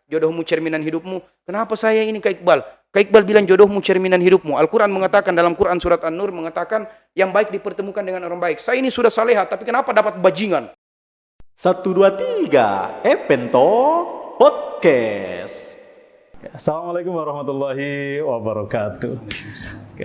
jodohmu cerminan hidupmu. Kenapa saya ini Kak Iqbal? Kak Iqbal bilang jodohmu cerminan hidupmu. Al-Quran mengatakan, dalam Quran surat An-Nur mengatakan, yang baik dipertemukan dengan orang baik. Saya ini sudah saleha, tapi kenapa dapat bajingan? 1, 2, 3, Epento Podcast. Assalamualaikum warahmatullahi wabarakatuh.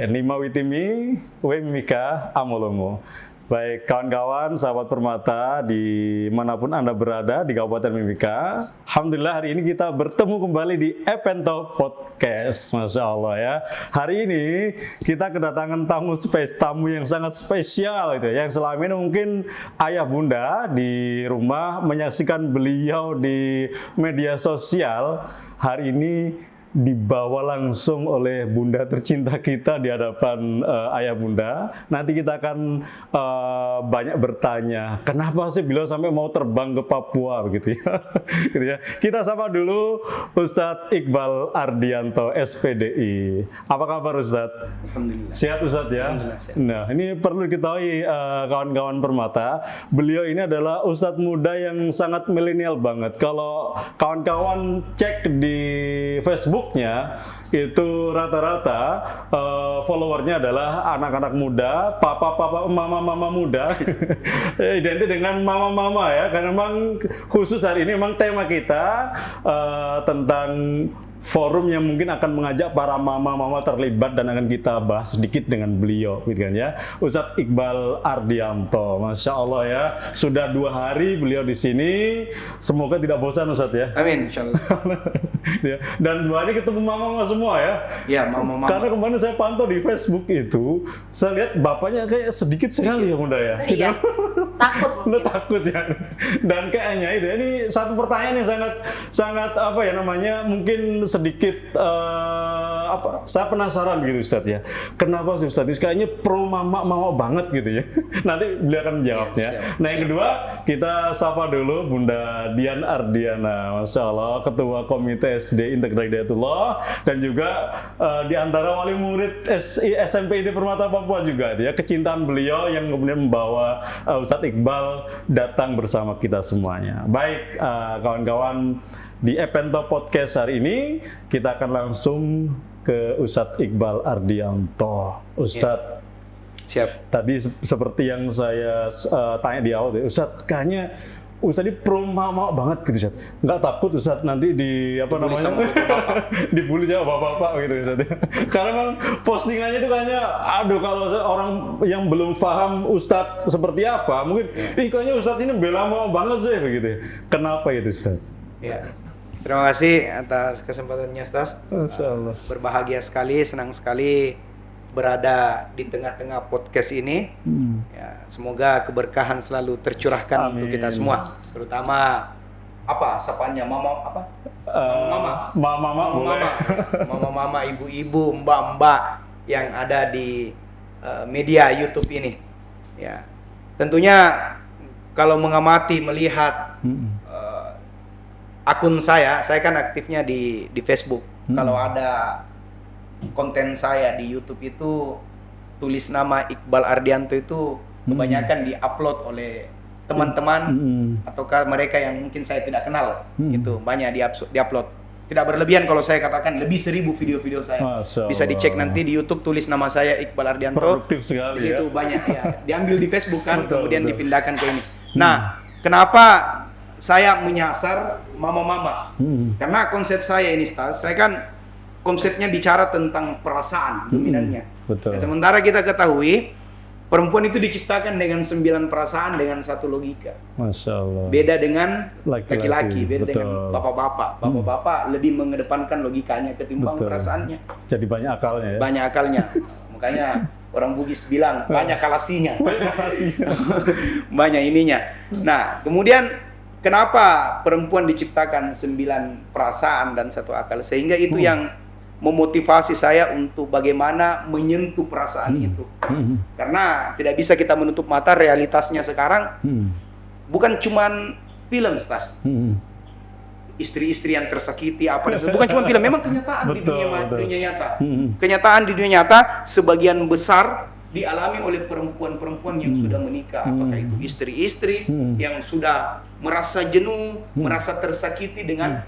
Nima witimi, wemika amolomo. Baik kawan-kawan, sahabat Permata dimanapun Anda berada di Kabupaten Mimika, alhamdulillah hari ini kita bertemu kembali di Epento Podcast. Masya Allah ya. Hari ini kita kedatangan tamu yang sangat spesial itu, yang selama ini mungkin ayah bunda di rumah menyaksikan beliau di media sosial. Hari ini dibawa langsung oleh bunda tercinta kita di hadapan ayah bunda. Nanti kita akan banyak bertanya, kenapa sih beliau sampai mau terbang ke Papua begitu ya. Gitu ya. Kita sapa dulu Ustadz Iqbal Ardianto SPDI. Apa kabar Ustadz? Alhamdulillah. Sehat Ustadz ya? Sehat. Nah, ini perlu diketahui kawan-kawan Permata, beliau ini adalah Ustadz muda yang sangat milenial banget. Kalau kawan-kawan cek di Facebook itu rata-rata followernya adalah anak-anak muda, papa-papa, mama-mama muda, identik dengan mama-mama ya, karena memang khusus hari ini memang tema kita tentang forum yang mungkin akan mengajak para mama-mama terlibat dan akan kita bahas sedikit dengan beliau, gitu kan ya. Ustadz Iqbal Ardianto, Masya Allah ya, sudah 2 hari beliau di sini. Semoga tidak bosan Ustadz ya. Amin, insya Allah. Ya. Dan 2 hari ketemu mama-mama semua ya. Iya, mama-mama. Karena kemarin saya pantau di Facebook itu, saya lihat bapaknya kayak sedikit sekali ya bunda ya. Iya, takut. Lu takut ya. Dan kayaknya itu, ini satu pertanyaan yang sangat apa ya namanya, mungkin sedikit saya penasaran gitu Ustadz ya. Kenapa sih Ustadz? Kayaknya pro mama banget gitu ya. Nanti beliau akan menjawabnya. Nah yang kedua, kita sapa dulu Bunda Dian Ardiana, Masya Allah, Ketua Komite SD Integra Hidayatullah, dan juga di antara wali murid SMP IT Permata Papua juga ya, kecintaan beliau yang kemudian membawa Ustadz Iqbal datang bersama kita semuanya. Baik kawan-kawan, di Epento Podcast hari ini kita akan langsung ke Ustadz Iqbal Ardianto. Ustadz, Siap. tadi seperti yang saya tanya di awal, Ustadz kayaknya Ustadz ini pro mama banget gitu Ustadz. Nggak takut Ustadz nanti dibully sama bapak-bapak gitu Ustadz. Karena memang postingannya itu kayaknya, aduh kalau orang yang belum paham Ustadz seperti apa, mungkin kayaknya Ustadz ini bela mama banget sih begitu. Kenapa itu Ustadz? Ya. Terima kasih atas kesempatannya Ustaz. Masyaallah. Berbahagia sekali, senang sekali berada di tengah-tengah podcast ini. Ya, semoga keberkahan selalu tercurahkan untuk kita semua. Terutama sapaannya mama mama, ibu-ibu, mbak-mbak yang ada di media YouTube ini. Ya. Tentunya kalau mengamati, melihat akun saya kan aktifnya di Facebook. Kalau ada konten saya di YouTube itu tulis nama Iqbal Ardianto itu kebanyakan diupload oleh teman-teman ataukah mereka yang mungkin saya tidak kenal. Itu banyak diupload. Tidak berlebihan kalau saya katakan lebih 1000 video-video saya. Bisa dicek nanti di YouTube, tulis nama saya Iqbal Ardianto. Produktif sekali di situ ya. Banyak ya. Diambil di Facebook kan, kemudian betul. dipindahkan ke ini. Nah, kenapa saya menyasar mama-mama? Karena konsep saya ini, Stas, saya kan konsepnya bicara tentang perasaan dominannya. Betul. Sementara kita ketahui perempuan itu diciptakan dengan 9 perasaan dengan 1 logika. Masya Allah. Beda dengan Laki-laki, laki-laki, beda betul. dengan bapak-bapak. Bapak-bapak lebih mengedepankan logikanya ketimbang Betul. perasaannya. Jadi banyak akalnya ya. Banyak akalnya. Makanya orang Bugis bilang banyak kalasinya. Banyak ininya. Nah, kemudian kenapa perempuan diciptakan 9 perasaan dan 1 akal? Sehingga itu yang memotivasi saya untuk bagaimana menyentuh perasaan itu. Karena tidak bisa kita menutup mata, realitasnya sekarang bukan cuman film, Stas. Istri-istri yang tersakiti bukan cuma film, memang kenyataan di dunia nyata. Kenyataan di dunia nyata sebagian besar dialami oleh perempuan-perempuan yang sudah menikah, apakah itu istri-istri yang sudah merasa jenuh, merasa tersakiti dengan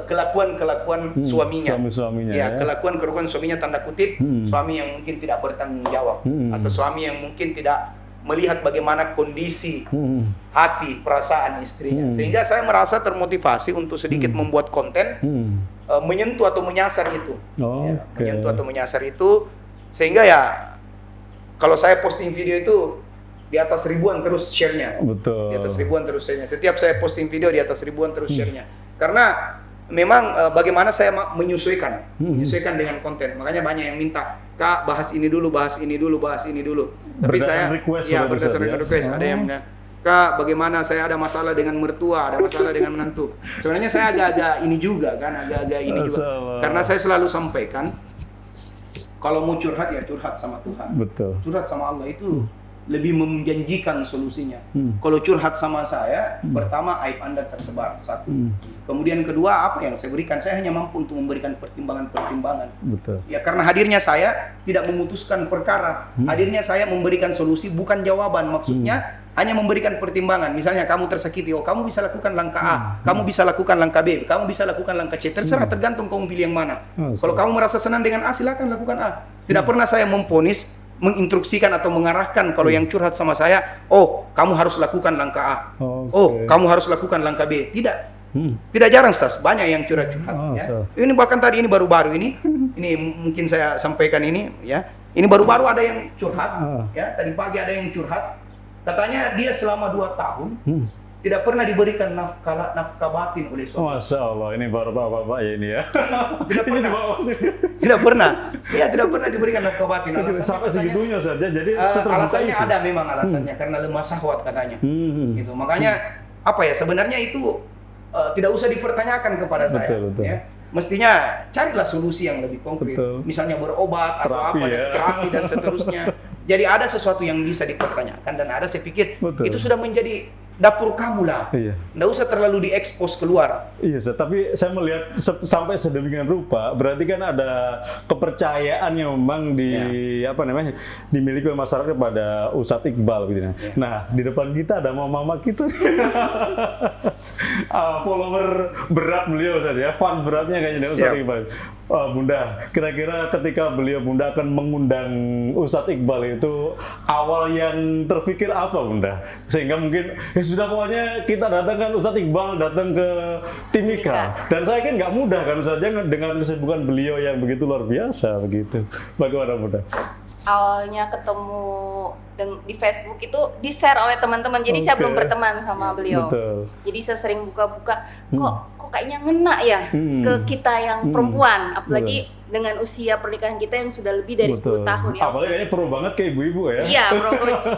kelakuan suaminya. Suami-suaminya Ya, kelakuan suaminya tanda kutip, suami yang mungkin tidak bertanggung jawab atau suami yang mungkin tidak melihat bagaimana kondisi hati, perasaan istrinya. Sehingga saya merasa termotivasi untuk sedikit membuat konten menyentuh atau menyasar itu. Ya, menyentuh atau menyasar itu sehingga ya kalau saya posting video itu di atas ribuan terus share-nya. Betul. Di atas ribuan terus share-nya. Setiap saya posting video di atas ribuan terus share-nya. Karena memang bagaimana saya menyesuaikan dengan konten. Makanya banyak yang minta, "Kak, bahas ini dulu, bahas ini dulu, bahas ini dulu." Tapi saya request ya berdasarkan request. Ada yang bilang, "Kak, bagaimana saya ada masalah dengan mertua, ada masalah dengan menantu." Sebenarnya saya agak-agak ini juga kan, agak-agak ini juga. Karena saya selalu sampaikan kalau mau curhat ya curhat sama Tuhan. Betul. Curhat sama Allah itu lebih menjanjikan solusinya. Kalau curhat sama saya, pertama aib Anda tersebar, satu. Kemudian kedua, apa yang saya berikan? Saya hanya mampu untuk memberikan pertimbangan-pertimbangan. Betul. Ya karena hadirnya saya tidak memutuskan perkara. Hadirnya saya memberikan solusi bukan jawaban. Maksudnya hanya memberikan pertimbangan. Misalnya kamu tersakiti, oh kamu bisa lakukan langkah A, kamu bisa lakukan langkah B, kamu bisa lakukan langkah C. Terserah, tergantung kamu pilih yang mana. Kalau kamu merasa senang dengan A, silakan lakukan A. Tidak pernah saya memponis, menginstruksikan atau mengarahkan kalau yang curhat sama saya, oh kamu harus lakukan langkah A, oh kamu harus lakukan langkah B. Tidak, tidak jarang Ustaz, banyak yang curhat-curhat. Ya. Ini bahkan tadi ini baru-baru ini mungkin saya sampaikan ini ya, ini baru-baru ada yang curhat, ya tadi pagi ada yang curhat, katanya dia selama 2 tahun tidak pernah diberikan nafkah batin oleh suami. Masya Allah, ini baru bapak-bapak ya ini ya. Tidak pernah. Tidak pernah. Ya, tidak pernah diberikan nafkah batin. Sampai segitunya saja. Jadi alasannya itu ada memang alasannya karena lemah syahwat katanya. Gitu. Makanya apa ya sebenarnya itu tidak usah dipertanyakan kepada saya. Betul. Ya. Mestinya carilah solusi yang lebih konkret. Misalnya berobat atau terapi dan seterusnya. Jadi ada sesuatu yang bisa dipertanyakan dan ada saya pikir itu sudah menjadi dapur kamu lah. Nggak usah terlalu diekspos keluar. Iya, tapi saya melihat sampai sedemikian rupa, berarti kan ada kepercayaan yang memang dimiliki oleh masyarakat kepada Ustadz Iqbal gitu. Nah, di depan kita ada mama kita. Follower berat beliau saja, fan beratnya kayaknya Ustadz Iqbal. Bunda, kira-kira ketika Bunda akan mengundang Ustadz Iqbal itu awal yang terpikir apa Bunda? Sehingga mungkin sudah pokoknya kita datangkan Ustadz Iqbal datang ke Timika. Dan saya kan nggak mudah kan Ustadz dengan kesibukan beliau yang begitu luar biasa begitu. Bagaimana Bunda? Awalnya ketemu di Facebook itu di-share oleh teman-teman. Jadi saya belum berteman sama beliau. Betul. Jadi saya sering buka-buka, kok kayaknya ngena ya ke kita yang perempuan, apalagi dengan usia pernikahan kita yang sudah lebih dari 10 tahun ya. Apalagi kayaknya pro banget kayak ibu-ibu ya. Iya, pro.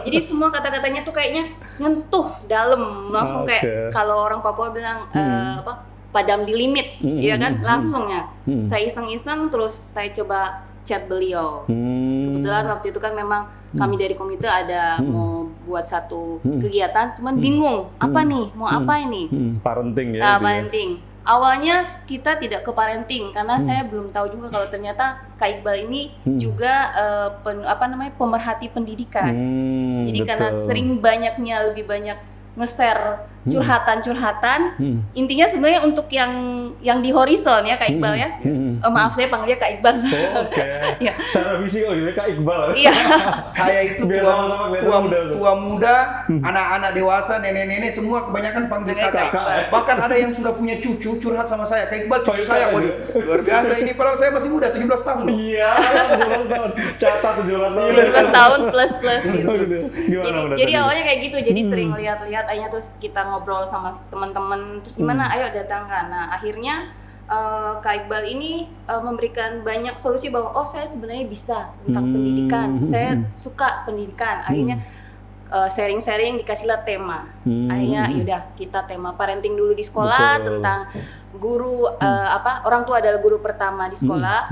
Jadi semua kata-katanya tuh kayaknya nyentuh dalam, langsung kayak kalau orang Papua bilang padam di limit, ya kan? Langsungnya. Saya iseng-iseng terus saya coba chat beliau. Kebetulan waktu itu kan memang kami dari komite ada mau buat satu kegiatan, cuman bingung apa nih, mau apa ini? Parenting ya. Parenting. Awalnya kita tidak ke parenting karena saya belum tahu juga kalau ternyata Kak Iqbal ini juga pemerhati pendidikan. Jadi karena lebih banyak nge-share curhatan-curhatan, intinya sebenarnya untuk yang di horizon ya Kak Iqbal ya. Maaf saya panggilnya Kak Iqbal. Ya. Secara visi kalau gitu Kak Iqbal. Iya. Saya itu tua muda, anak-anak dewasa, nenek-nenek semua kebanyakan panggil kakak. Bahkan ada yang sudah punya cucu curhat sama saya. Kak Iqbal cucu saya, waduh luar biasa ini. Padahal saya masih muda, 17 tahun. Iya, 17 tahun. Catat 17 tahun. 17 tahun plus gitu. Jadi awalnya kayak gitu. Jadi sering lihat-lihat, akhirnya terus kita ngobrol sama teman-teman. Terus gimana? Ayo datangkan. Nah akhirnya Kak Iqbal ini memberikan banyak solusi bahwa saya sebenarnya bisa tentang pendidikan, saya suka pendidikan. Akhirnya sharing-sharing dikasihlah tema. Akhirnya yaudah kita tema parenting dulu di sekolah. Tentang guru orang tua adalah guru pertama di sekolah.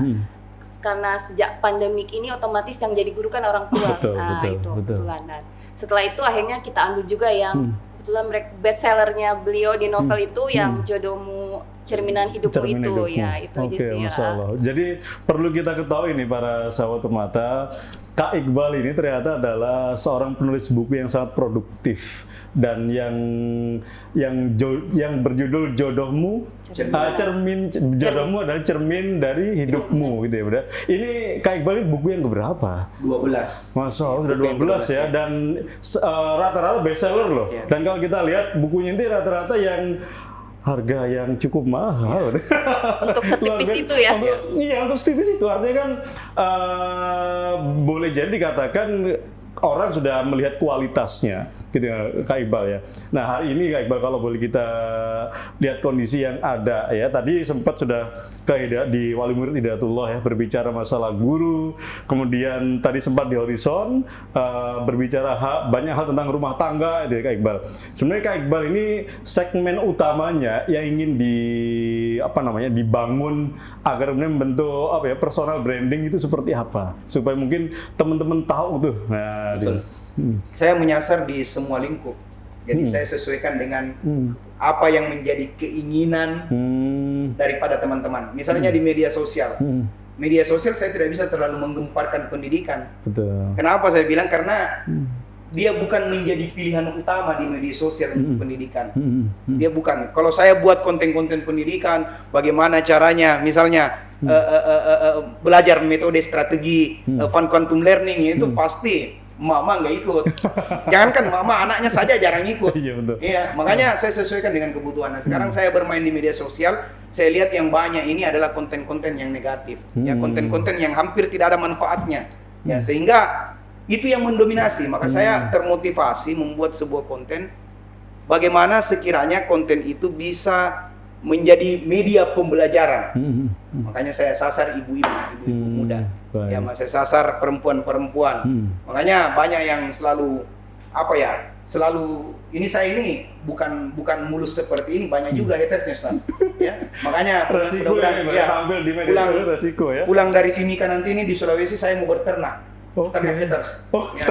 Karena sejak pandemik ini otomatis yang jadi guru kan orang tua. Betul. Dan setelah itu akhirnya kita ambil juga yang kebetulan bestsellernya beliau di novel itu yang Jodohmu cerminan hidupmu Cermin itu hidupmu. ya itu aja Oke, sih Masya ya. Allah. Jadi perlu kita ketahui nih para sahabat mata, Kak Iqbal ini ternyata adalah seorang penulis buku yang sangat produktif dan yang berjudul Jodohmu, Jodohmu adalah cermin dari hidupmu gitu ya, Bunda. Ini Kak Iqbal ini buku yang keberapa? 12. Masya Allah, sudah 12 ya, dan rata-rata bestseller loh. Ya. Dan kalau kita lihat bukunya ini rata-rata yang harga yang cukup mahal. Untuk setipis itu ya. Iya, untuk setipis itu artinya kan boleh jadi dikatakan orang sudah melihat kualitasnya, gitu ya, Kak Iqbal ya. Nah hari ini Kak Iqbal kalau boleh kita lihat kondisi yang ada ya. Tadi sempat sudah di Wali Murid Hidayatullah ya berbicara masalah guru, kemudian tadi sempat di Horizon berbicara banyak hal tentang rumah tangga, itu ya, Kak Iqbal. Sebenarnya Kak Iqbal ini segmen utamanya yang ingin dibangun agar membentuk personal branding itu seperti apa supaya mungkin teman-teman tahu tuh. Nah, Saya menyasar di semua lingkup. Jadi saya sesuaikan dengan apa yang menjadi keinginan daripada teman-teman. Misalnya di media sosial. Media sosial saya tidak bisa terlalu menggemparkan pendidikan. Betul. Kenapa saya bilang? Karena dia bukan menjadi pilihan utama di media sosial untuk pendidikan. Dia bukan. Kalau saya buat konten-konten pendidikan, bagaimana caranya, misalnya belajar metode strategi fun quantum learning itu pasti mama nggak ikut. Jangankan mama, anaknya saja jarang ikut. Iya, betul. Iya, makanya saya sesuaikan dengan kebutuhan. Nah, sekarang saya bermain di media sosial, saya lihat yang banyak ini adalah konten-konten yang negatif, ya konten-konten yang hampir tidak ada manfaatnya. Ya, sehingga itu yang mendominasi. Maka saya termotivasi membuat sebuah konten bagaimana sekiranya konten itu bisa menjadi media pembelajaran. Makanya saya sasar ibu-ibu muda. Baik. Ya, saya sasar perempuan-perempuan. Makanya banyak yang selalu saya ini bukan mulus seperti ini, banyak juga hatersnya, Ustaz. Ya, makanya Resiko ya, tampil di media sosial resiko ya. Pulang dari Timika nanti ini di Sulawesi saya mau berternak. Oke. Ternak haters. Oh, Ya.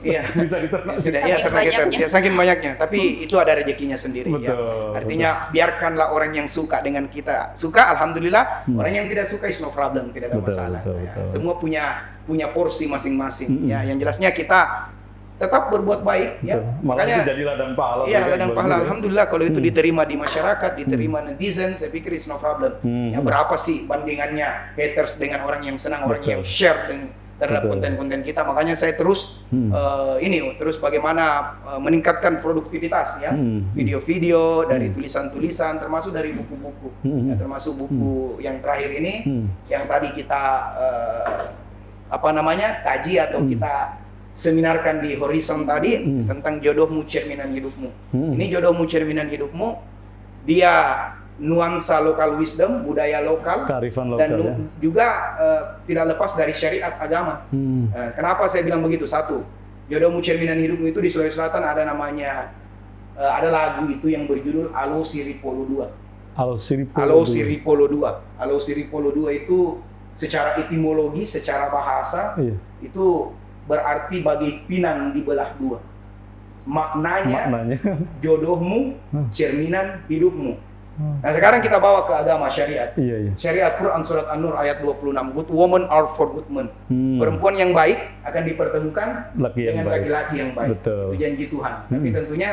iya. Iya. Bisa diternak. Sudah, Saking ya, ternak haters. banyaknya. Ya, saking banyaknya. Tapi itu ada rezekinya sendiri. Ya. Betul, Artinya biarkanlah orang yang suka dengan kita. Suka, alhamdulillah. Orang yang tidak suka is no problem, tidak ada Betul, masalah. betul, Ya. betul. Semua punya porsi masing-masing. Ya, yang jelasnya kita tetap berbuat baik. Ya. Malah itu jadi ladang pahala. Iya, bagi ladang Iqbal pahala. juga. Alhamdulillah kalau itu diterima di masyarakat, diterima netizen, saya pikir is no problem. Ya, berapa sih bandingannya haters dengan orang yang senang, orang yang share terhadap konten-konten kita. Makanya saya terus terus bagaimana meningkatkan produktivitas ya. Video-video dari tulisan-tulisan termasuk dari buku-buku. Ya, termasuk buku yang terakhir ini yang tadi kita kaji atau kita seminarkan di Horizon tadi tentang jodohmu cerminan hidupmu. Ini jodohmu cerminan hidupmu, dia nuansa lokal wisdom, budaya lokal, kearifan lokal, dan ya. juga tidak lepas dari syariat agama. Kenapa saya bilang begitu? Satu, jodohmu cerminan hidupmu itu di Sulawesi Selatan ada namanya, ada lagu itu yang berjudul Alo Siripolo 2. Alo Siripolo 2. Alo Siripolo 2 itu secara etimologi, secara bahasa, itu berarti bagi pinang dibelah dua. Maknanya jodohmu cerminan hidupmu. Nah sekarang kita bawa ke agama syariat. Syariat Quran surat An-Nur ayat 26. Good woman are for good men. Perempuan yang baik akan dipertemukan dengan laki-laki yang baik. Betul. Itu janji Tuhan. Tapi tentunya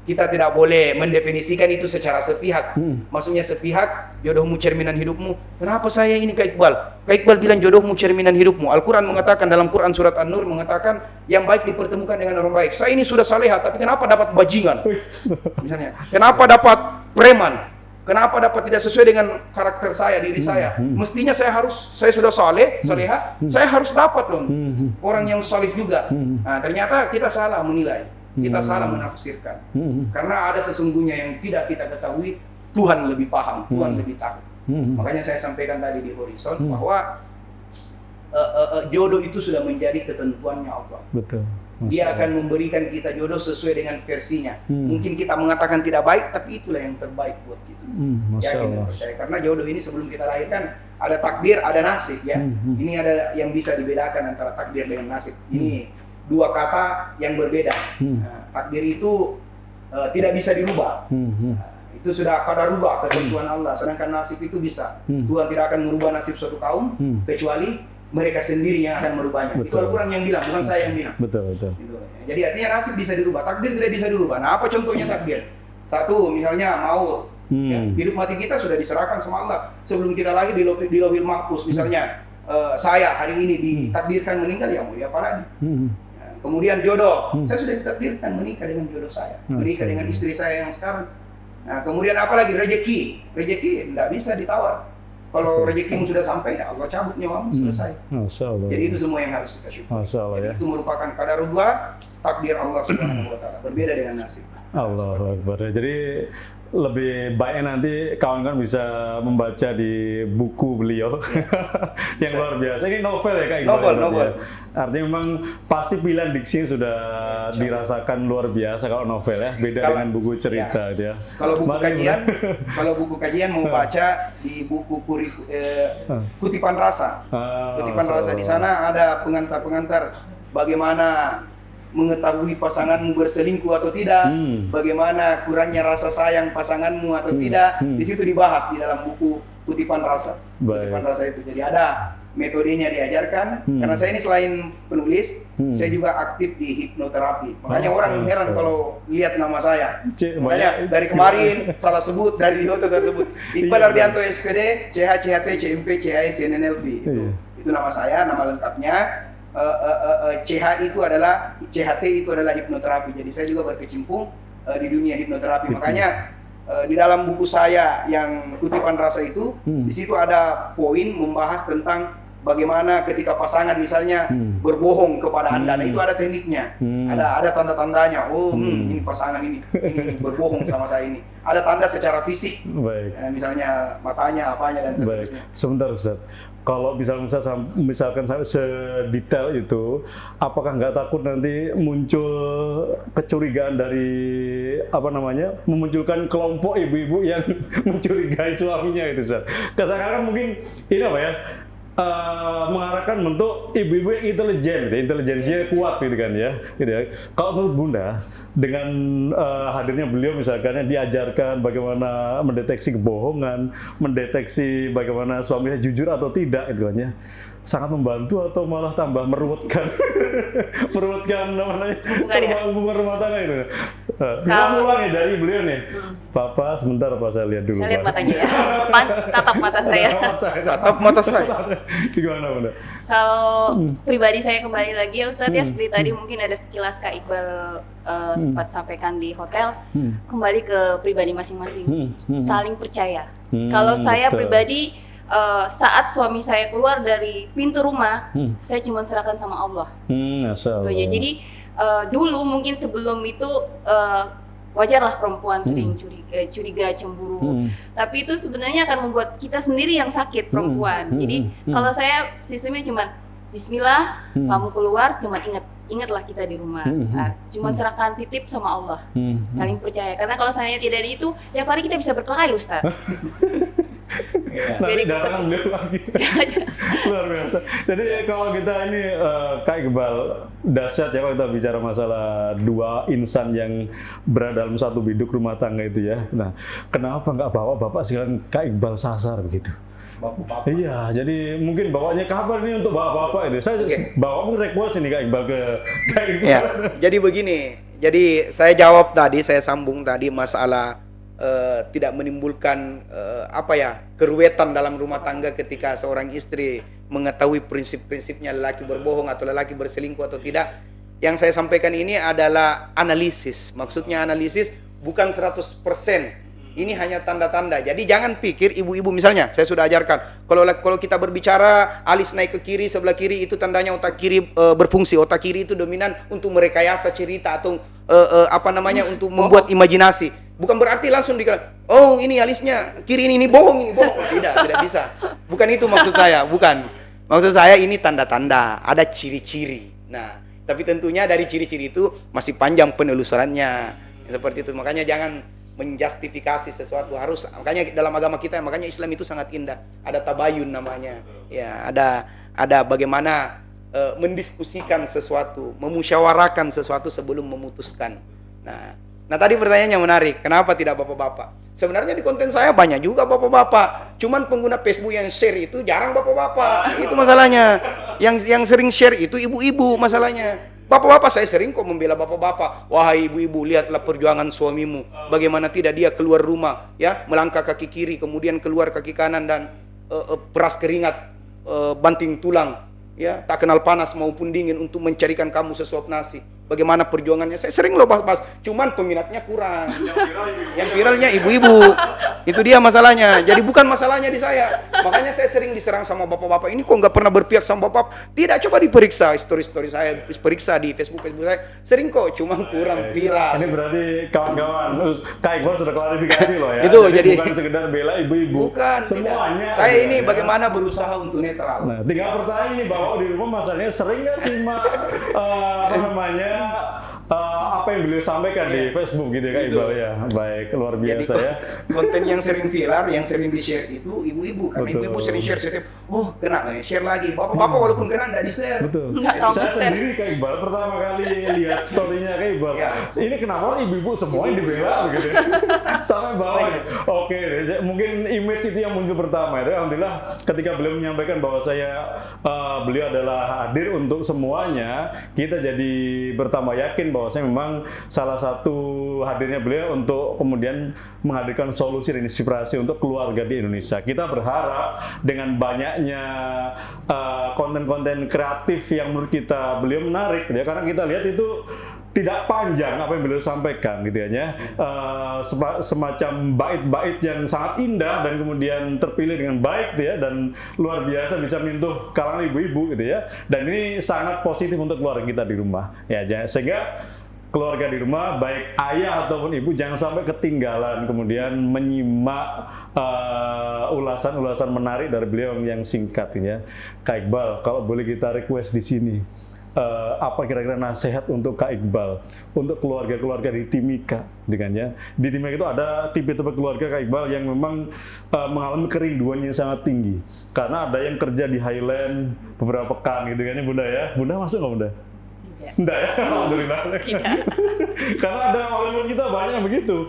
kita tidak boleh mendefinisikan itu secara sepihak. Maksudnya sepihak, jodohmu cerminan hidupmu. Kenapa saya ini Kak Iqbal? Kak Iqbal bilang jodohmu cerminan hidupmu. Al-Quran mengatakan, dalam Quran surat An-Nur mengatakan, yang baik dipertemukan dengan orang baik. Saya ini sudah salehah, tapi kenapa dapat bajingan? Misalnya, kenapa dapat preman? Kenapa dapat tidak sesuai dengan karakter saya, diri saya? Mestinya saya sudah salehah, saya harus dapat dong. Orang yang saleh juga. Nah, ternyata kita salah menilai. Kita salah menafsirkan. Karena ada sesungguhnya yang tidak kita ketahui, Tuhan lebih paham, Tuhan lebih tahu. Makanya saya sampaikan tadi di Horizon bahwa jodoh itu sudah menjadi ketentuannya Allah. Betul. Dia akan memberikan kita jodoh sesuai dengan versinya. Mungkin kita mengatakan tidak baik, tapi itulah yang terbaik buat kita. Yakin dan percaya. Karena jodoh ini sebelum kita lahirkan ada takdir, ada nasib ya. Ini ada yang bisa dibedakan antara takdir dengan nasib. Ini dua kata yang berbeda. Takdir itu tidak bisa dirubah. Itu sudah qadarullah, ketentuan Allah. Sedangkan nasib itu bisa. Tuhan tidak akan merubah nasib suatu kaum kecuali mereka sendiri yang akan merubahnya. Itu Betul. Al-Quran yang bilang, bukan saya yang bilang. Betul. Gitu. Jadi artinya nasib bisa dirubah, takdir tidak bisa dirubah. Nah, apa contohnya takdir? Satu, misalnya maut. Ya, hidup mati kita sudah diserahkan sama Allah. Sebelum kita lahir di lauhil mahfuz, misalnya saya hari ini ditakdirkan meninggal, ya mau apa lagi? Ya, kemudian jodoh, saya sudah ditakdirkan menikah dengan jodoh saya, menikah dengan istri saya yang sekarang. Nah, kemudian apa lagi? Rezeki tidak bisa ditawar. Kalau rezekimu sudah sampai, ya Allah cabut nyawamu, selesai. Masya Allah. Jadi itu semua yang harus kita syukuri. Masya Allah ya. Itu merupakan qadarullah, takdir Allah Subhanahu wa taala. Berbeda dengan nasib. Allahu Akbar. Jadi lebih baiknya nanti kawan-kawan bisa membaca di buku beliau yang luar biasa. Ini novel ya Kak Iqbal? Novel. Artinya memang pasti pilihan diksi sudah dirasakan luar biasa kalau novel ya, beda dengan buku cerita ya. Kalau buku kajian mau baca di buku Kutipan Rasa. Kutipan Rasa di sana ada pengantar-pengantar bagaimana mengetahui pasanganmu berselingkuh atau tidak, bagaimana kurangnya rasa sayang pasanganmu atau tidak, di situ dibahas di dalam buku Kutipan Rasa. Kutipan Rasa itu jadi ada metodenya diajarkan. Karena saya ini selain penulis, saya juga aktif di hipnoterapi. Makanya orang heran kalau lihat nama saya. Makanya dari kemarin salah sebut dari hotel saya sebut Iqbal Ardianto SPD, CH, CHT, CMP, CHS, NNLP. Itu nama saya, nama lengkapnya. CHT itu adalah hipnoterapi. Jadi saya juga berkecimpung di dunia hipnoterapi. Makanya di dalam buku saya yang Kutipan Rasa itu, di situ ada poin membahas tentang bagaimana ketika pasangan misalnya berbohong kepada Anda. Nah, itu ada tekniknya. Ada tanda-tandanya. Oh, ini pasangan ini berbohong sama saya ini. Ada tanda secara fisik. Baik. Misalnya matanya, apanya dan seterusnya. Sebentar Ustaz. Kalau misalkan sampai sedetail itu, apakah nggak takut nanti muncul kecurigaan dari memunculkan kelompok ibu-ibu yang mencurigai suaminya itu, Ustaz? Karena mungkin ini apa ya? Mengarahkan bentuk ibu-ibu yang intelijen, gitu, intelijensinya kuat gitu kan ya, gitu ya. Kalau menurut Bunda dengan hadirnya beliau misalkan diajarkan bagaimana mendeteksi kebohongan, mendeteksi bagaimana suaminya jujur atau tidak gitu kan ya, sangat membantu atau malah tambah meruwetkan hubungan rumah tangga itu. Kita mulai nih dari beliau nih. Papa sebentar Pak, saya lihat dulu. Saya lihat matanya ya. Tatap mata saya. Tatap mata saya. Gimana Bunda? Kalau pribadi saya kembali lagi ya Ustadz ya, seperti tadi mungkin ada sekilas Kak Iqbal sempat sampaikan di hotel, kembali ke pribadi masing-masing, saling percaya. Kalau saya pribadi saat suami saya keluar dari pintu rumah, saya cuma serahkan sama Allah. Tuh, ya. Jadi dulu mungkin sebelum itu wajarlah perempuan sering curiga, cemburu. Tapi itu sebenarnya akan membuat kita sendiri yang sakit, perempuan. Jadi kalau saya sistemnya cuma Bismillah, kamu keluar, cuma ingatlah kita di rumah. Cuma serahkan titip sama Allah. Saling percaya. Karena kalau saya tidak di itu, tiap hari kita bisa berkelahi, Ustaz. Nanti datang beliau lagi. Luar biasa. Jadi kalau kita ini Kak Iqbal, dahsyat ya kalau kita bicara masalah dua insan yang berada dalam satu biduk rumah tangga itu ya. Nah, kenapa nggak bawa bapak sekalian Kak Iqbal sasar begitu? Bapak. Iya, jadi mungkin bawanya kabar ini untuk bapak-bapak itu. Saya bawa request ini Kak Iqbal ke Kak Iqbal. Ya, jadi begini. Jadi saya jawab tadi, saya sambung tadi masalah tidak menimbulkan keruwetan dalam rumah tangga ketika seorang istri mengetahui prinsip-prinsipnya lelaki berbohong atau lelaki berselingkuh atau tidak. Yang saya sampaikan ini adalah analisis. Maksudnya analisis bukan 100%. Ini hanya tanda-tanda. Jadi jangan pikir ibu-ibu misalnya, saya sudah ajarkan. Kalau kita berbicara alis naik ke kiri, sebelah kiri itu tandanya otak kiri berfungsi. Otak kiri itu dominan untuk merekayasa cerita atau untuk membuat imajinasi. Bukan berarti langsung dikatakan, oh ini alisnya kiri ini bohong. Tidak bisa. Bukan itu maksud saya, bukan. Maksud saya ini tanda-tanda, ada ciri-ciri. Nah, tapi tentunya dari ciri-ciri itu masih panjang penelusurannya. Seperti itu. Makanya jangan menjustifikasi sesuatu, harus, makanya dalam agama kita, makanya Islam itu sangat indah, ada tabayun namanya ya, ada bagaimana mendiskusikan sesuatu, memusyawarakan sesuatu sebelum memutuskan. Nah, Nah tadi pertanyaannya menarik, kenapa tidak bapak-bapak? Sebenarnya di konten saya banyak juga bapak-bapak, cuman pengguna Facebook yang share itu jarang bapak-bapak, itu masalahnya. Yang sering share itu ibu-ibu masalahnya. Bapak-bapak saya sering kok membela bapak-bapak. Wahai ibu-ibu, lihatlah perjuangan suamimu, bagaimana tidak dia keluar rumah, ya, melangkah kaki kiri, kemudian keluar kaki kanan dan peras keringat, banting tulang, ya, tak kenal panas maupun dingin untuk mencarikan kamu sesuap nasi. Bagaimana perjuangannya? Saya sering loh bahas, cuman peminatnya kurang. Yang viralnya ibu-ibu. Itu dia masalahnya. Jadi bukan masalahnya di saya. Makanya saya sering diserang sama bapak-bapak. Ini kok nggak pernah berpihak sama bapak? Tidak, coba diperiksa story-story saya, periksa di Facebook saya. Sering kok, cuma kurang viral. Ini berarti kawan-kawan, Kak Iqbal sudah klarifikasi loh ya. Itu jadi bukan sekedar bela ibu-ibu. Bukan, semuanya. Tidak. Saya ini ya. bagaimana berusaha untuk netral. Nah, tinggal pertanyaan ini bapak di rumah masalahnya sering nggak simak apa yang beliau sampaikan di Facebook gitu ya Kak Iqbal ya. Baik, luar biasa. Jadi, ya. konten yang sering viral, yang sering di-share itu ibu-ibu. Karena Betul. ibu-ibu sering share setiap, oh kena, share lagi. Bapak-bapak walaupun kena nggak di-share. Betul. Nggak tahu Saya nge-share. sendiri Kak Iqbal pertama kali lihat story-nya Kak Iqbal. Ya. Ini kenapa sih ibu-ibu semua yang dibela gitu. Sampai bawah. Oke, mungkin image itu yang muncul pertama itu. Alhamdulillah ketika beliau menyampaikan bahwa beliau adalah hadir untuk semuanya, kita jadi bertambah yakin bahwa saya memang salah satu hadirnya beliau untuk kemudian menghadirkan solusi dan inspirasi untuk keluarga di Indonesia. Kita berharap dengan banyaknya konten-konten kreatif yang menurut kita beliau menarik ya, karena kita lihat itu tidak panjang apa yang beliau sampaikan gitu ya, semacam bait-bait yang sangat indah dan kemudian terpilih dengan baik gitu ya, dan luar biasa bisa menyentuh kalangan ibu-ibu gitu ya, dan ini sangat positif untuk keluarga kita di rumah ya, sehingga keluarga di rumah baik ayah ataupun ibu jangan sampai ketinggalan kemudian menyimak ulasan-ulasan menarik dari beliau yang singkat ya. Kak Iqbal, kalau boleh kita request di sini, apa kira-kira nasihat untuk Kak Iqbal untuk keluarga-keluarga di Timika, dengan ya. Di Timika itu ada tipe-tipe keluarga Kak Iqbal yang memang mengalami kerinduan yang sangat tinggi karena ada yang kerja di Highland beberapa pekan gitu kan ya Bunda ya. Bunda masuk nggak Bunda? Enggak ya, alhamdulillah. Karena ada orang kita banyak yang begitu,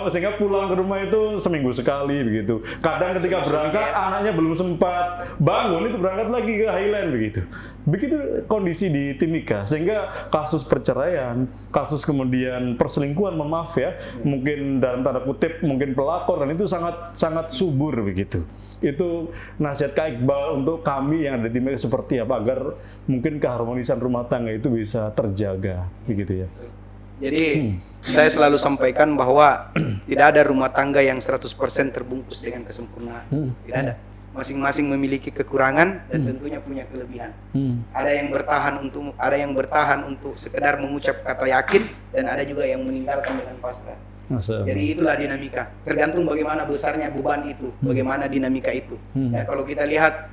sehingga pulang ke rumah itu seminggu sekali begitu. Kadang ketika berangkat anaknya belum sempat bangun itu berangkat lagi ke Highland begitu. Begitu kondisi di Timika, sehingga kasus perceraian, kasus kemudian perselingkuhan, maaf ya, mungkin dalam tanda kutip mungkin pelakor, dan itu sangat subur begitu. Itu nasihat Kak Iqbal untuk kami yang ada di Timika seperti apa agar mungkin keharmonisan rumah tangga itu bisa terjaga begitu ya. Jadi saya selalu sampaikan bahwa tidak ada rumah tangga yang 100% terbungkus dengan kesempurnaan. Tidak ada. Masing-masing memiliki kekurangan dan tentunya punya kelebihan. Ada yang bertahan untuk sekedar mengucap kata yakin, dan ada juga yang meninggalkan dengan pasrah. Jadi itulah dinamika. Tergantung bagaimana besarnya beban itu, bagaimana dinamika itu. Ya, kalau kita lihat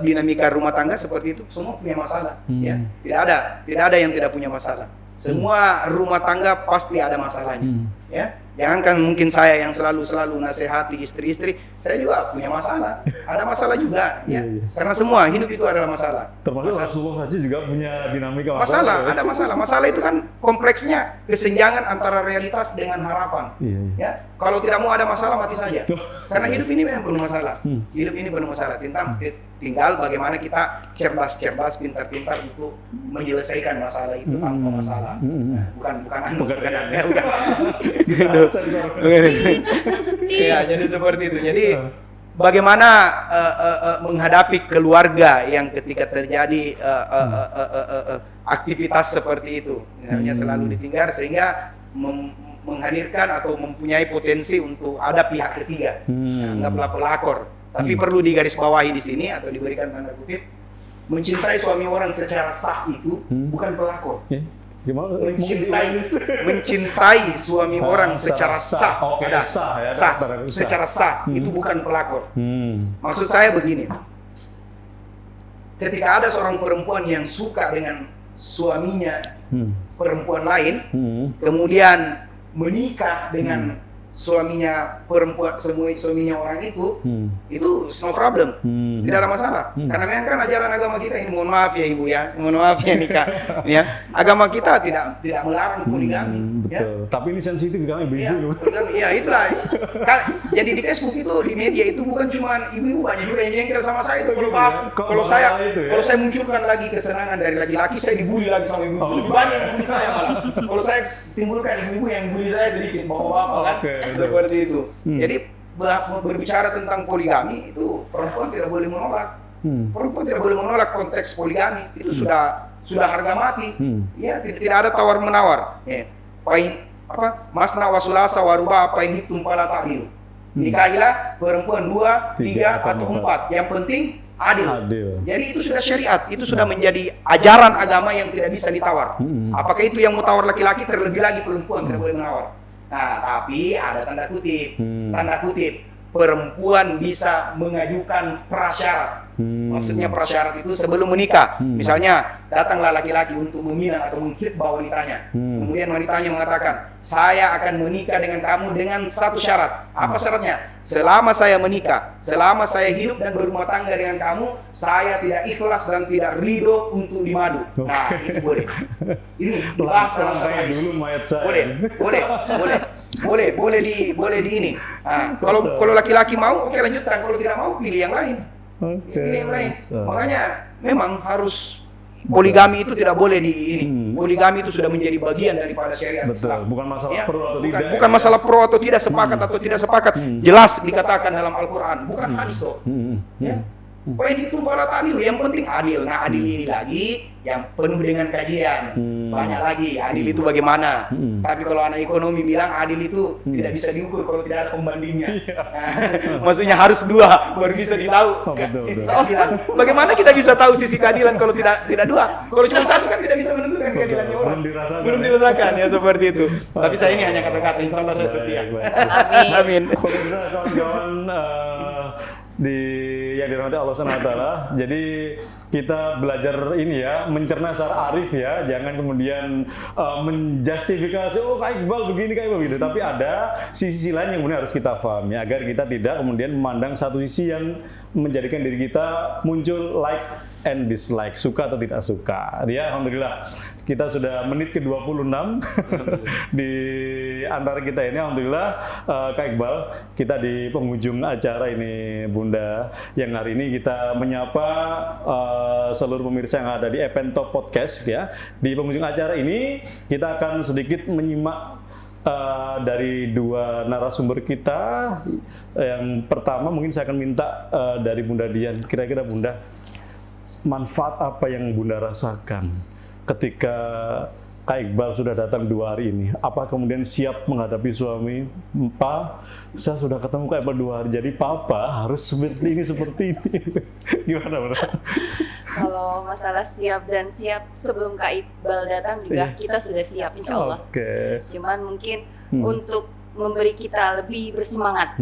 dinamika rumah tangga seperti itu, semua punya masalah. Ya, tidak ada yang tidak punya masalah. Semua rumah tangga pasti ada masalahnya. Ya, jangankan mungkin saya yang selalu nasihati istri-istri, saya juga punya masalah. Ada masalah juga, ya. Karena semua hidup itu adalah masalah. Termasuk Rasulullah saja juga punya dinamika masalah. Ada masalah. Masalah itu kan kompleksnya kesenjangan antara realitas dengan harapan. Ya, kalau tidak mau ada masalah mati saja. Karena hidup ini memang penuh masalah. Hidup ini penuh masalah. Tinggal bagaimana kita cerdas, pintar-pintar untuk menyelesaikan masalah itu tanpa masalah. Bukan. Ya, jadi seperti itu. Jadi bagaimana menghadapi keluarga yang ketika terjadi aktivitas seperti itu, selalu ditinggal, sehingga menghadirkan atau mempunyai potensi untuk ada pihak ketiga, anggaplah pelakor. Tapi perlu digarisbawahi di sini atau diberikan tanda kutip, mencintai suami orang secara sah itu bukan pelakor. Mencintai suami orang secara sah, secara sah itu bukan pelakor. Maksud saya begini, ketika ada seorang perempuan yang suka dengan suaminya perempuan lain, kemudian menikah dengan suaminya perempuan, semua suaminya orang itu no problem, tidak ada masalah. Karena memang kan ajaran agama kita ini, mohon maaf ya ibu ya, mohon maaf ya nikah, ya agama kita tidak melarang poligami. Betul. Tapi ini sensitif kan ibu-ibu. Iya itulah. Jadi di Facebook itu, di media itu bukan cuma ibu-ibu, banyak juga yang jengkel sama saya itu kalau saya munculkan lagi kesenangan dari laki-laki, saya dibully lagi sama ibu-ibu. Lebih banyak yang bully saya malah. Kalau saya timbulkan ibu-ibu yang bully saya sedikit, bapak-bapak kan. Seperti itu. Jadi berbicara tentang poligami itu perempuan tidak boleh menolak. Perempuan tidak boleh menolak konteks poligami. Itu sudah harga mati. Ya, tidak ada tawar menawar. Ya. Masna wasulasa waruba pain hitung pala ta'dil. Nikahilah perempuan 2, 3 atau 4. Yang penting adil. Jadi itu sudah syariat, itu sudah menjadi ajaran agama yang tidak bisa ditawar. Apakah itu yang mau tawar laki-laki, terlebih lagi perempuan tidak boleh menawar. Nah, tapi ada tanda kutip. Tanda kutip, perempuan bisa mengajukan prasyarat. Maksudnya prasyarat itu sebelum menikah. Misalnya, datanglah laki-laki untuk meminang atau mengkhitbah wanitanya. Kemudian wanitanya mengatakan, saya akan menikah dengan kamu dengan satu syarat. Apa syaratnya? Selama saya menikah, selama saya hidup dan berumah tangga dengan kamu, saya tidak ikhlas dan tidak ridho untuk dimadu. Nah, itu boleh. Ini dibahas dalam satu hadis. Boleh di ini. Nah, kalau laki-laki mau, oke lanjutkan. Kalau tidak mau, pilih yang lain. Pilih yang lain. Makanya memang harus poligami itu tidak boleh di ini. Poligami itu sudah menjadi bagian daripada syariat Islam. Bukan masalah pro atau tidak. Bukan masalah pro atau tidak, sepakat atau tidak sepakat. Jelas dikatakan dalam Al-Quran. Bukan hadis toh. Ya. Poin itu pala adil, yang penting adil. Nah, adil ini lagi yang penuh dengan kajian. Banyak lagi, adil itu bagaimana. Tapi kalau anak ekonomi bilang adil itu tidak bisa diukur kalau tidak ada pembandingnya. Nah, maksudnya harus 2 baru bisa ditahu sisi keadilan. Bagaimana kita bisa tahu sisi keadilan kalau tidak 2? Kalau cuma 1 kan tidak bisa menentukan keadilannya orang. Belum dirasakan ya seperti itu. Tapi saya ini hanya kata-kata, insya Allah saya setia. Amin. Pemirsa, kawan-kawan yang dirahmati Allah SWT. Jadi kita belajar ini ya, mencerna secara arif ya, jangan kemudian menjustifikasi Kak Iqbal begini, Kak Iqbal begitu. Tapi ada sisi lain yang benar harus kita pahami agar kita tidak kemudian memandang satu sisi yang menjadikan diri kita muncul like and dislike, suka atau tidak suka. Ya, alhamdulillah kita sudah menit ke-26 di antara kita ini. Alhamdulillah Kak Iqbal, kita di penghujung acara ini Bunda, yang hari ini kita menyapa seluruh pemirsa yang ada di Event Top Podcast ya. Di penghujung acara ini kita akan sedikit menyimak dari 2 narasumber kita. Yang pertama mungkin saya akan minta dari Bunda Dian, kira-kira Bunda, manfaat apa yang Bunda rasakan ketika Kak Iqbal sudah datang 2 hari ini? Apa kemudian siap menghadapi suami? Pak, saya sudah ketemu Kak Iqbal 2 hari, jadi Papa harus seperti ini. Gimana Bunda? Kalau masalah siap dan siap, sebelum Kak Iqbal datang juga kita sudah siap, insya Allah. Cuman mungkin untuk memberi kita lebih bersemangat.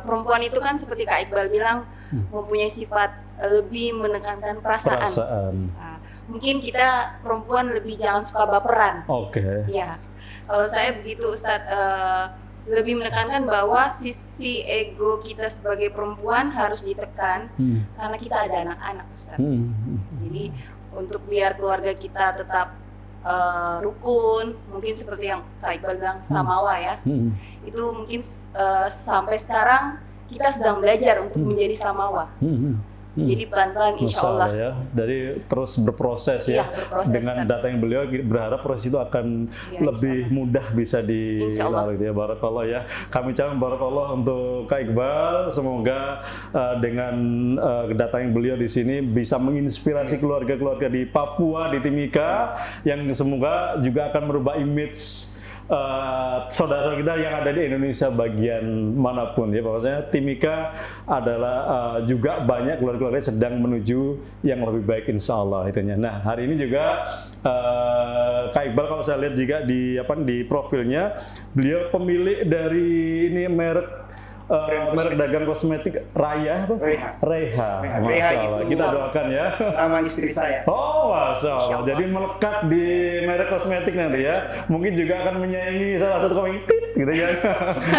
Perempuan itu kan seperti Kak Iqbal bilang, mempunyai sifat lebih menekankan perasaan. Nah, mungkin kita perempuan lebih jangan suka baperan. Ya, kalau saya begitu Ustadz, lebih menekankan bahwa sisi ego kita sebagai perempuan harus ditekan karena kita ada anak-anak Ustadz. Jadi untuk biar keluarga kita tetap rukun, mungkin seperti yang Kak Iqbal bilang samawa ya, itu mungkin sampai sekarang kita sedang belajar untuk menjadi samawa. Jadi pelan-pelan insya Allah ya. Jadi terus berproses ya, berproses, dengan data yang beliau berharap proses itu akan lebih mudah bisa dilalui ya. Barakallah ya. Kami ucapkan barakallah untuk Kak Iqbal. Semoga dengan kedatangan beliau di sini bisa menginspirasi keluarga-keluarga di Papua, di Timika, yang semoga juga akan merubah image saudara kita yang ada di Indonesia bagian manapun ya. Bahwasanya Timika adalah juga banyak keluarga-keluarga sedang menuju yang lebih baik insya Allah itunya. Nah, hari ini juga Kak Iqbal kalau saya lihat juga di profilnya, beliau pemilik dari ini merek merek dagang kosmetik Raya apa? Reha. Reha. Reha. Masya Reha Allah. itu Kita doakan ya. Nama istri saya. Oh, Masya Allah. Masya Allah. Jadi melekat di merek kosmetik nanti ya. Mungkin juga akan menyaingi salah satu komik tit gitu ya.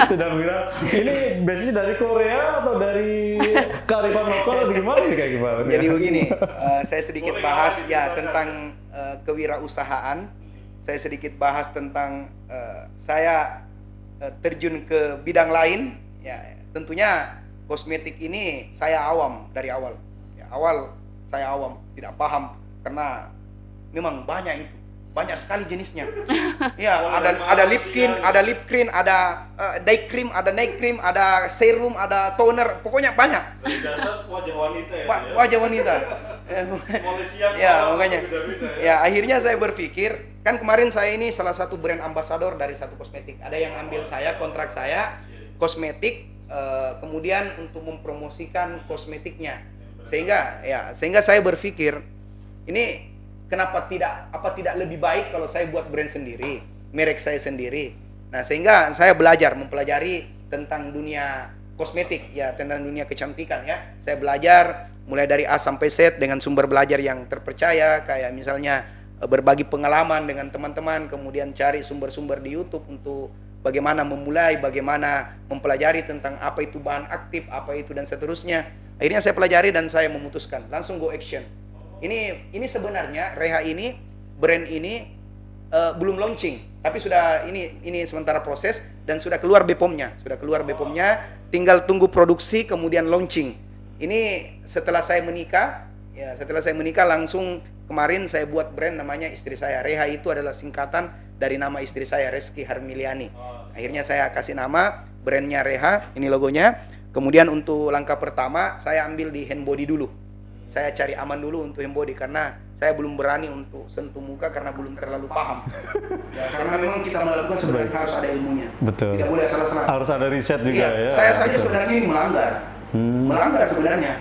Sudah viral. Ini basicnya dari Korea atau dari kearifan lokal atau gimana nih kayak gimana? Jadi begini, saya sedikit bahas ya tentang kewirausahaan. Saya sedikit bahas tentang saya terjun ke bidang lain. Ya, tentunya kosmetik ini saya awam dari awal. Ya, awal saya awam, tidak paham karena memang banyak itu. Banyak sekali jenisnya. Ya, ada lip cream, ada day cream, ada night cream, ada serum, ada toner, pokoknya banyak. Dari dasar wajah wanita ya. Wajah wanita. Ya, makanya. Beda-beda Ya, akhirnya saya berpikir, kan kemarin saya ini salah satu brand ambassador dari satu kosmetik. Ada yang ambil saya, kontrak saya, kosmetik, kemudian untuk mempromosikan kosmetiknya. Sehingga saya berpikir, ini kenapa tidak lebih baik kalau saya buat brand sendiri, merek saya sendiri. Nah, sehingga saya mempelajari tentang dunia kosmetik ya, tentang dunia kecantikan ya. Saya belajar mulai dari A sampai Z dengan sumber belajar yang terpercaya, kayak misalnya berbagi pengalaman dengan teman-teman, kemudian cari sumber-sumber di YouTube untuk bagaimana memulai, bagaimana mempelajari tentang apa itu bahan aktif, apa itu dan seterusnya. Akhirnya saya pelajari dan saya memutuskan langsung go action. Ini sebenarnya Reha ini, brand ini belum launching, tapi sudah ini sementara proses dan sudah keluar BPOM-nya, tinggal tunggu produksi kemudian launching. Ini setelah saya menikah langsung kemarin saya buat brand namanya istri saya. Reha itu adalah singkatan dari nama istri saya, Reski Harmiliani. Akhirnya saya kasih nama brandnya Reha, ini logonya. Kemudian untuk langkah pertama saya ambil di handbody dulu. Saya cari aman dulu untuk handbody karena saya belum berani untuk sentuh muka karena belum terlalu paham. Ya, karena memang kita melakukan sebenarnya harus ada ilmunya. Betul. Tidak boleh salah-salah. Harus ada riset juga ya. Saya saja sebenarnya ini melanggar sebenarnya.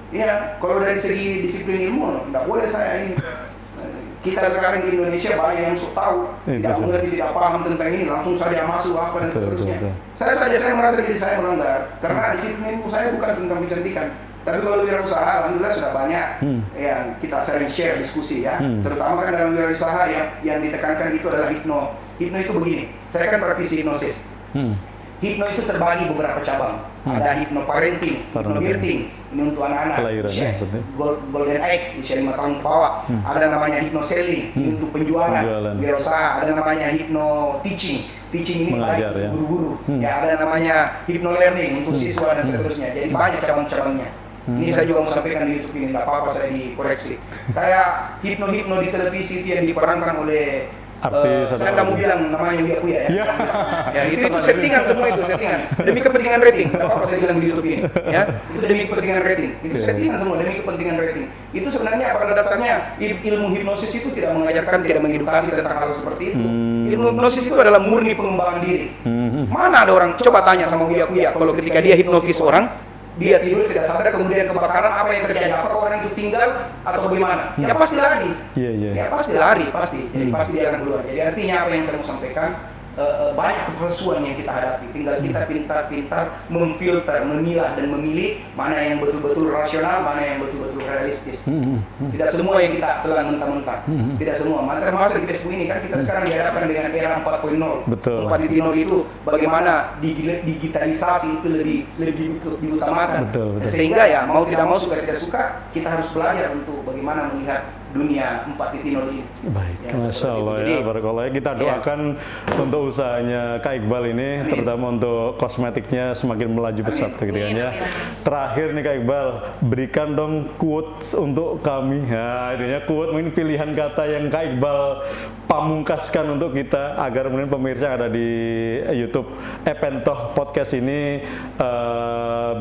Iya, kalau dari segi disiplin ilmu, tidak boleh saya ini. Kita sekarang di Indonesia banyak yang sok tahu, tidak mengerti, tidak paham tentang ini, langsung saja masuk apa dan seterusnya. Saya merasa diri saya melanggar karena disiplin ilmu saya bukan tentang kecantikan. Tapi kalau wirausaha, alhamdulillah sudah banyak yang kita sering share diskusi ya. Terutama kan dalam wirausaha yang ditekankan itu adalah hipno. Hipno itu begini, saya kan praktisi hipnosis. Hipno itu terbagi beberapa cabang. Ada hipnoparenting, hipnobirthing, ini untuk anak-anak usia golden egg, usia 5 tahun ke bawah. Ada namanya hipnoselling, ini untuk penjualan. Wirausaha. Ada namanya hipno teaching ini mengajar, baik untuk guru-guru. Ya, ada namanya hipno learning untuk siswa dan seterusnya. Jadi banyak cabang-cabangnya. Ini saya juga mau sampaikan di YouTube ini, tidak apa-apa saya dikoreksi. Kayak hipno di televisi itu yang diperankan oleh saya nggak mau bilang namanya Uya Kuya ya. Ya itu settingan semua itu settingan demi kepentingan rating. Tidak apa-apa saya bilang di YouTube ini. Ya itu demi kepentingan rating. Itu settingan semua demi kepentingan rating. Itu sebenarnya pada dasarnya ilmu hipnosis itu tidak mengajarkan, tidak mengedukasi tentang hal seperti itu. Ilmu hipnosis itu adalah murni pengembangan diri. Mana ada orang coba tanya sama Uya Kuya kalau ketika dia hipnotis orang, dia tidur tidak sadar kemudian kebakaran, apa yang terjadi? Apakah orang itu tinggal atau bagaimana? Ya pasti lari. Ya pasti lari, pasti. Jadi pasti dia akan keluar. Jadi artinya apa yang saya mau sampaikan, banyak kepalsuan yang kita hadapi. Tinggal kita pintar-pintar memfilter, memilah dan memilih mana yang betul-betul rasional, mana yang betul-betul realistis. Tidak semua yang kita telan mentah-mentah. Tidak semua. Termasuk di Facebook ini kan kita sekarang dihadapkan dengan era 4.0. Betul. 4.0 itu bagaimana digitalisasi itu lebih diutamakan. Betul. Sehingga ya mau tidak mau, suka tidak suka, kita harus belajar untuk bagaimana melihat dunia 4.0 ini. Baik, Ya, Masya Allah jadi, ya, barakallah. Kita doakan untuk usahanya Kak Iqbal ini, terutama untuk kosmetiknya semakin melaju pesat gitu kan ya. Terakhir nih Kak Iqbal, berikan dong quotes untuk kami. Nah, itu ya quote, mungkin pilihan kata yang Kak Iqbal pamungkaskan untuk kita agar kemudian pemirsa yang ada di YouTube Epentoh Podcast ini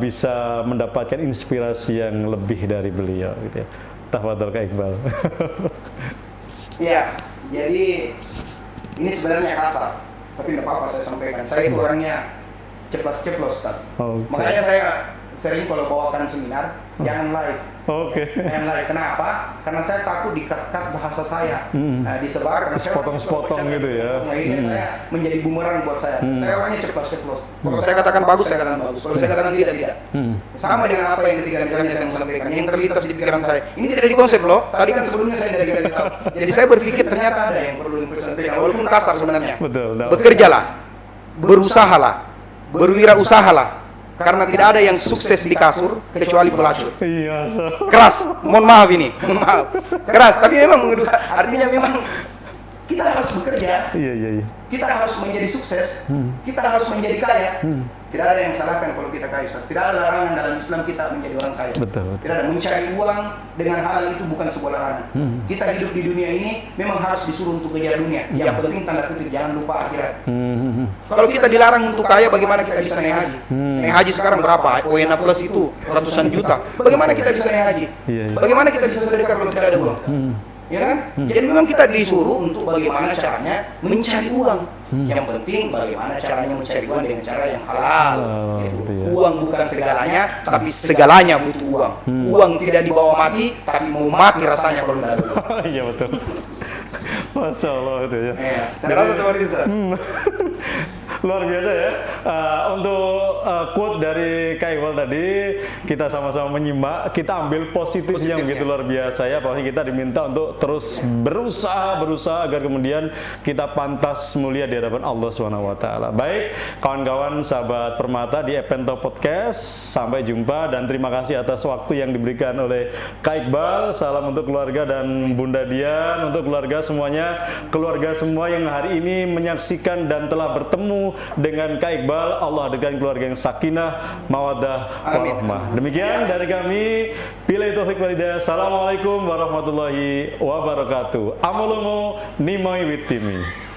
bisa mendapatkan inspirasi yang lebih dari beliau gitu ya. Tafadhol Kak Iqbal. Iya, jadi ini sebenarnya kasar, tapi tidak apa-apa saya sampaikan. Saya itu orangnya ceplos-ceplos, Tas. Okay. Makanya sering kalau bawakan seminar, jangan live. Oke. Jangan live. Kenapa? Karena saya takut di-cut bahasa saya. Disebar. karena saya Sepotong-sepotong gitu ya. Akhirnya saya menjadi bumerang buat saya. Saya orangnya cepat close. Kalau saya katakan bagus, saya katakan bagus. Kalau saya katakan tidak, tidak. Sama dengan apa yang ketika misalnya saya mau sampaikan. Yang terlintas di pikiran saya. Ini tidak di konsep loh. Tadi kan sebelumnya saya tidak dikasih tahu. Jadi saya berpikir ternyata ada yang perlu disampaikan. Walaupun kasar sebenarnya. Betul. Bekerjalah. Berusahalah. Berwirausahalah. Karena tidak ada yang sukses di kasur kecuali pelacur. Iya, Keras, mohon maaf ini, mohon maaf. Keras, tapi memang artinya memang kita harus bekerja. Iya. Kita harus menjadi sukses. Kita harus menjadi kaya. Tidak ada yang salahkan kalau kita kaya. Tidak ada larangan dalam Islam kita menjadi orang kaya. Betul. Tidak ada mencari uang dengan halal itu bukan sebuah larangan. Kita hidup di dunia ini memang harus disuruh untuk kejar dunia. Yang penting tanda kutip jangan lupa akhirat. Kalau kita dilarang untuk kaya, bagaimana kita bisa naik haji? Naik haji sekarang berapa? ONA plus itu ratusan juta. Bagaimana kita bisa naik haji? Iya. Bagaimana kita bisa sedekah kalau tidak ada uang? Ya kan? Jadi memang kita disuruh untuk bagaimana caranya mencari uang. Yang penting bagaimana caranya mencari uang dengan cara yang halal. Gitu. Ya. Uang bukan segalanya, tapi segalanya butuh uang. Uang tidak dibawa mati, tapi mau mati rasanya kalau tidak ada uang. Iya betul. Masya Allah itu ya. Saya rasa seperti itu. Luar biasa ya. Untuk quote dari Kak Iqbal tadi kita sama-sama menyimak, kita ambil positifnya begitu luar biasa ya. Pokoknya kita diminta untuk terus berusaha agar kemudian kita pantas mulia di hadapan Allah SWT. Baik, kawan-kawan sahabat Permata di Epento Podcast, sampai jumpa dan terima kasih atas waktu yang diberikan oleh Kak Iqbal. Salam untuk keluarga dan Bunda Dian, untuk keluarga semuanya, keluarga semua yang hari ini menyaksikan dan telah bertemu dengan Kak Iqbal. Allah hadirkan keluarga yang sakinah, mawaddah, warahmah. Demikian dari kami. Billahi taufiq wal hidayah. Assalamualaikum warahmatullahi wabarakatuh. Amulumu nimoi witimi.